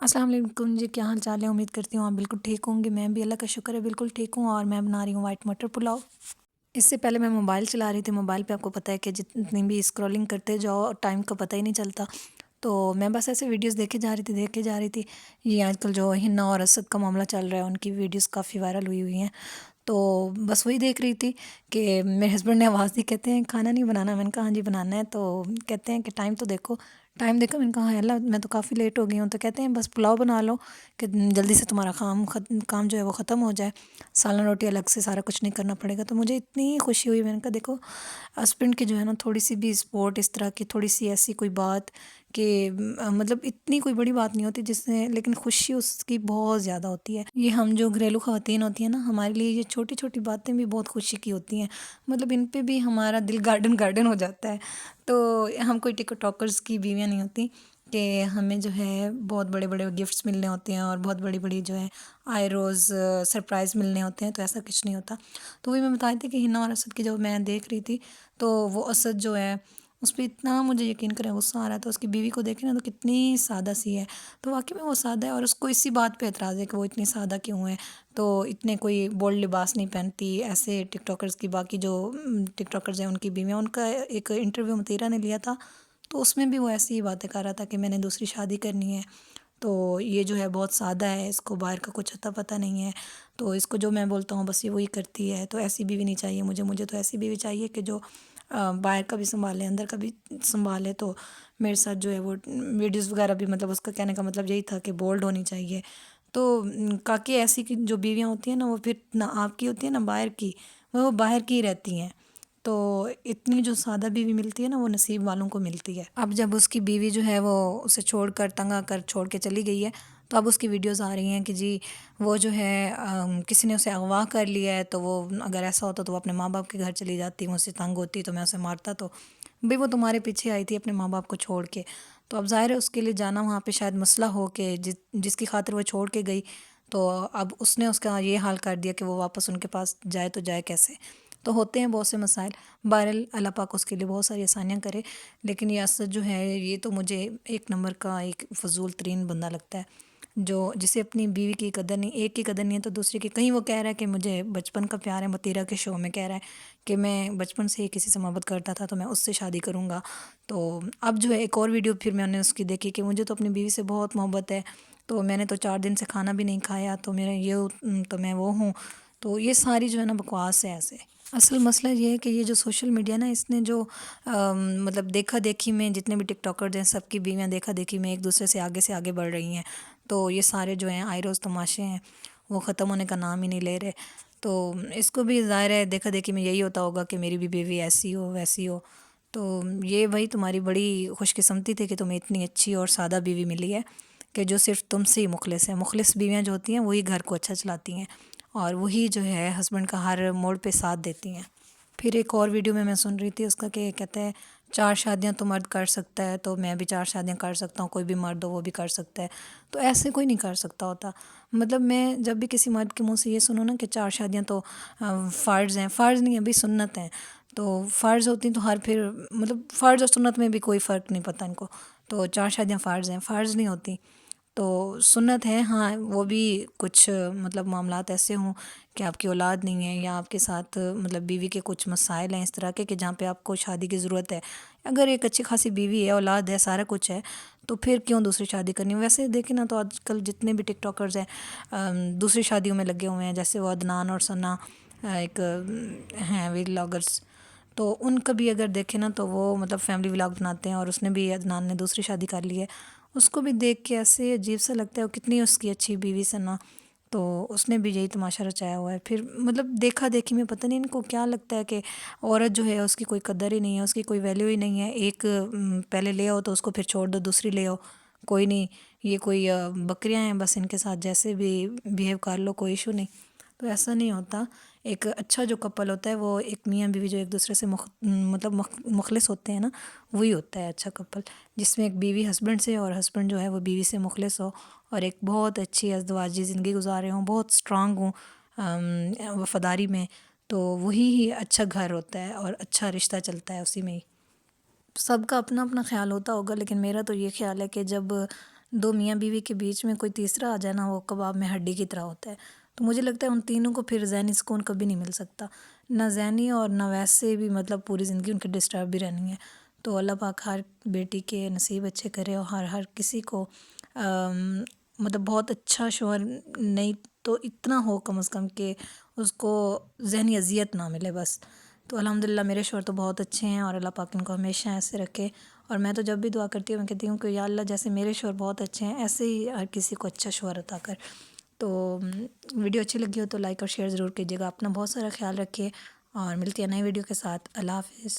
السلام علیکم جی، کیا حال چال ہے؟ امید کرتی ہوں آپ بالکل ٹھیک ہوں گے۔ میں بھی اللہ کا شکر ہے بالکل ٹھیک ہوں، اور میں بنا رہی ہوں وائٹ مٹر پلاؤ۔ اس سے پہلے میں موبائل چلا رہی تھی۔ موبائل پہ آپ کو پتہ ہے کہ جتنی بھی اسکرولنگ کرتے جاؤ ٹائم کا پتہ ہی نہیں چلتا، تو میں بس ایسے ویڈیوز دیکھے جا رہی تھی۔ یہ آج کل جو ہنا اور اسد کا معاملہ چل رہا ہے، ان کی ویڈیوز کافی وائرل ہوئی ہیں، تو بس وہی دیکھ رہی تھی کہ میرے ہسبینڈ نے آواز دی، کہتے ہیں کھانا نہیں بنانا؟ میں نے کہا ہاں جی بنانا ہے۔ تو کہتے ہیں کہ ٹائم تو دیکھو، ٹائم دیکھو؟ میں نے کہا ہاں اللہ میں تو کافی لیٹ ہو گئی ہوں۔ تو کہتے ہیں بس پلاؤ بنا لو کہ جلدی سے تمہارا کام جو ہے وہ ختم ہو جائے، سالن روٹی الگ سے سارا کچھ نہیں کرنا پڑے گا۔ تو مجھے اتنی خوشی ہوئی، میں نے کہا دیکھو ہسبینڈ کی جو ہے نا تھوڑی سی بھی سپورٹ، اس طرح کی تھوڑی سی ایسی کوئی بات کہ مطلب اتنی کوئی بڑی بات نہیں ہوتی جس سے، لیکن خوشی اس کی بہت زیادہ ہوتی ہے۔ یہ ہم جو گھریلو خواتین ہوتی ہیں نا، ہمارے لیے یہ چھوٹی چھوٹی باتیں بھی بہت خوشی کی ہوتی ہیں، مطلب ان پہ بھی ہمارا دل گارڈن گارڈن ہو جاتا ہے۔ تو ہم کوئی ٹک ٹاکرز کی بیویاں نہیں ہوتی کہ ہمیں جو ہے بہت بڑے بڑے گفٹس ملنے ہوتے ہیں اور بہت بڑی بڑی جو ہے آئے روز سرپرائز ملنے ہوتے ہیں، تو ایسا کچھ نہیں ہوتا۔ تو وہی میں بتا رہی تھی کہ ہنا اور اسد کی جو میں دیکھ رہی تھی، تو وہ اسد جو ہے اس پہ اتنا مجھے یقین کریں غصہ آ رہا تھا۔ اس کی بیوی کو دیکھیں نا تو کتنی سادہ سی ہے، تو واقعی میں وہ سادہ ہے، اور اس کو اسی بات پہ اعتراض ہے کہ وہ اتنی سادہ کیوں ہے، تو اتنے کوئی بولڈ لباس نہیں پہنتی ایسے ٹک ٹاکرز کی۔ باقی جو ٹک ٹاکرز ہیں ان کی بیویاں، ان کا ایک انٹرویو متیرہ نے لیا تھا، تو اس میں بھی وہ ایسی ہی باتیں کر رہا تھا کہ میں نے دوسری شادی کرنی ہے، تو یہ جو ہے بہت سادہ ہے، اس کو باہر کا کچھ اتا پتہ نہیں ہے، تو اس کو جو میں بولتا ہوں بس یہ وہی کرتی ہے، تو ایسی بیوی نہیں چاہیے مجھے تو ایسی بیوی چاہیے کہ جو باہر کا بھی سنبھالے اندر کا بھی سنبھالے۔ تو میرے ساتھ جو ہے وہ ویڈیوز وغیرہ بھی، مطلب اس کا کہنے کا مطلب یہی تھا کہ بولڈ ہونی چاہیے۔ تو کاکہ ایسی کی جو بیویاں ہوتی ہیں نا، وہ پھر نہ آپ کی ہوتی ہیں نہ باہر کی، وہ باہر کی ہی رہتی ہیں۔ تو اتنی جو سادہ بیوی ملتی ہے نا، وہ نصیب والوں کو ملتی ہے۔ اب جب اس کی بیوی جو ہے وہ اسے چھوڑ کر تنگ آ کر چھوڑ کے چلی گئی ہے، تو اب اس کی ویڈیوز آ رہی ہیں کہ جی وہ جو ہے کسی نے اسے اغوا کر لیا ہے، تو وہ اگر ایسا ہوتا تو وہ اپنے ماں باپ کے گھر چلی جاتی، وہ اسے تنگ ہوتی تو میں اسے مارتا، تو بھئی وہ تمہارے پیچھے آئی تھی اپنے ماں باپ کو چھوڑ کے، تو اب ظاہر ہے اس کے لیے جانا وہاں پہ شاید مسئلہ ہو کہ جس کی خاطر وہ چھوڑ کے گئی، تو اب اس نے اس کا یہ حال کر دیا کہ وہ واپس ان کے پاس جائے تو جائے کیسے۔ تو ہوتے ہیں بہت سے مسائل، بہرحال اللہ پاک اس کے لیے بہت ساری آسانیاں کرے، لیکن یہ اسد جو ہے یہ تو مجھے ایک نمبر کا ایک فضول ترین بندہ لگتا ہے، جسے اپنی بیوی کی قدر نہیں، ایک کی قدر نہیں ہے تو دوسری کی۔ کہیں وہ کہہ رہا ہے کہ مجھے بچپن کا پیار ہے، متیرہ کے شو میں کہہ رہا ہے کہ میں بچپن سے ہی کسی سے محبت کرتا تھا تو میں اس سے شادی کروں گا۔ تو اب جو ہے ایک اور ویڈیو پھر میں نے اس کی دیکھی کہ مجھے تو اپنی بیوی سے بہت محبت ہے، تو میں نے تو 4 دن سے کھانا بھی نہیں کھایا، تو میرا یہ تو میں وہ ہوں۔ تو یہ ساری جو ہے نا بکواس ہے ایسے۔ اصل مسئلہ یہ ہے کہ یہ جو سوشل میڈیا نا، اس نے جو مطلب دیکھا دیکھی میں جتنے بھی ٹک ٹاکرز ہیں سب کی بیویاں دیکھا دیکھی میں ایک دوسرے سے آگے بڑھ رہی ہیں، تو یہ سارے جو ہیں آئے روز تماشے ہیں، وہ ختم ہونے کا نام ہی نہیں لے رہے۔ تو اس کو بھی ظاہر ہے دیکھا دیکھی میں یہی ہوتا ہوگا کہ میری بھی بیوی ایسی ہو ویسی ہو، تو یہ وہی تمہاری بڑی خوش قسمتی تھی کہ تمہیں اتنی اچھی اور سادہ بیوی ملی ہے کہ جو صرف تم سے ہی مخلص ہے۔ مخلص بیویاں جو ہوتی ہیں وہی گھر کو اچھا چلاتی ہیں، اور وہی جو ہے ہسبینڈ کا ہر موڑ پہ ساتھ دیتی ہیں۔ پھر ایک اور ویڈیو میں سن رہی تھی اس کا کہ کہتا ہے 4 شادیاں تو مرد کر سکتا ہے، تو میں بھی 4 شادیاں کر سکتا ہوں، کوئی بھی مرد ہو وہ بھی کر سکتا ہے۔ تو ایسے کوئی نہیں کر سکتا ہوتا، مطلب میں جب بھی کسی مرد کے منہ سے یہ سنوں نا کہ 4 شادیاں تو فرض ہیں، فرض نہیں ابھی سنت ہیں، تو فرض ہوتی تو ہر پھر مطلب فرض اور سنت میں بھی کوئی فرق نہیں پتہ ان کو، تو 4 شادیاں فرض ہیں، فرض نہیں ہوتی، تو سنت ہے۔ ہاں وہ بھی کچھ مطلب معاملات ایسے ہوں کہ آپ کی اولاد نہیں ہے، یا آپ کے ساتھ مطلب بیوی کے کچھ مسائل ہیں اس طرح کے کہ جہاں پہ آپ کو شادی کی ضرورت ہے، اگر ایک اچھی خاصی بیوی ہے، اولاد ہے، سارا کچھ ہے، تو پھر کیوں دوسری شادی کرنی؟ ویسے دیکھیں نا تو آج کل جتنے بھی ٹک ٹاکرز ہیں دوسری شادیوں میں لگے ہوئے ہیں، جیسے وہ عدنان اور ثنا ایک ہیں ولاگرز، تو ان کا بھی اگر دیکھیں نا تو وہ مطلب فیملی ولاگ بناتے ہیں، اور اس نے بھی عدنان نے دوسری شادی کر لی ہے، اس کو بھی دیکھ کے ایسے عجیب سا لگتا ہے، وہ کتنی اس کی اچھی بیوی ثنا، تو اس نے بھی یہی تماشا رچایا ہوا ہے۔ پھر مطلب دیکھا دیکھی میں پتہ نہیں ان کو کیا لگتا ہے کہ عورت جو ہے اس کی کوئی قدر ہی نہیں ہے، اس کی کوئی ویلیو ہی نہیں ہے، ایک پہلے لے آؤ تو اس کو پھر چھوڑ دو، دوسری لے آؤ، کوئی نہیں، یہ کوئی بکریاں ہیں بس ان کے ساتھ جیسے بھی بیہیو کر لو کوئی ایشو نہیں۔ تو ایسا نہیں ہوتا۔ ایک اچھا جو کپل ہوتا ہے وہ ایک میاں بیوی جو ایک دوسرے سے مطلب مخلص ہوتے ہیں نا، وہی ہوتا ہے اچھا کپل، جس میں ایک بیوی ہسبینڈ سے اور ہسبینڈ جو ہے وہ بیوی سے مخلص ہو، اور ایک بہت اچھی ازدواجی زندگی گزارے ہوں، بہت اسٹرانگ ہوں وفاداری میں، تو وہی ہی اچھا گھر ہوتا ہے اور اچھا رشتہ چلتا ہے اسی میں ہی۔ سب کا اپنا اپنا خیال ہوتا ہوگا، لیکن میرا تو یہ خیال ہے کہ جب دو میاں بیوی کے بیچ میں کوئی تیسرا آ جائے نا، وہ کباب میں ہڈی کی طرح ہوتا ہے. تو مجھے لگتا ہے ان تینوں کو پھر ذہنی سکون کبھی نہیں مل سکتا، نہ ذہنی اور نہ ویسے بھی، مطلب پوری زندگی ان کے ڈسٹرب بھی رہنی ہے. تو اللہ پاک ہر بیٹی کے نصیب اچھے کرے، اور ہر کسی کو مطلب بہت اچھا شوہر نہیں تو اتنا ہو کم از کم کہ اس کو ذہنی اذیت نہ ملے بس. تو الحمدللہ میرے شوہر تو بہت اچھے ہیں، اور اللہ پاک ان کو ہمیشہ ایسے رکھے. اور میں تو جب بھی دعا کرتی ہوں میں کہتی ہوں کہ یا اللہ جیسے میرے شوہر بہت اچھے ہیں ایسے ہی ہر کسی کو اچھا شوہر عطا کر. تو ویڈیو اچھی لگی ہو تو لائک اور شیئر ضرور کیجیے گا. اپنا بہت سارا خیال رکھیے، اور ملتی ہے نئی ویڈیو کے ساتھ. اللہ حافظ.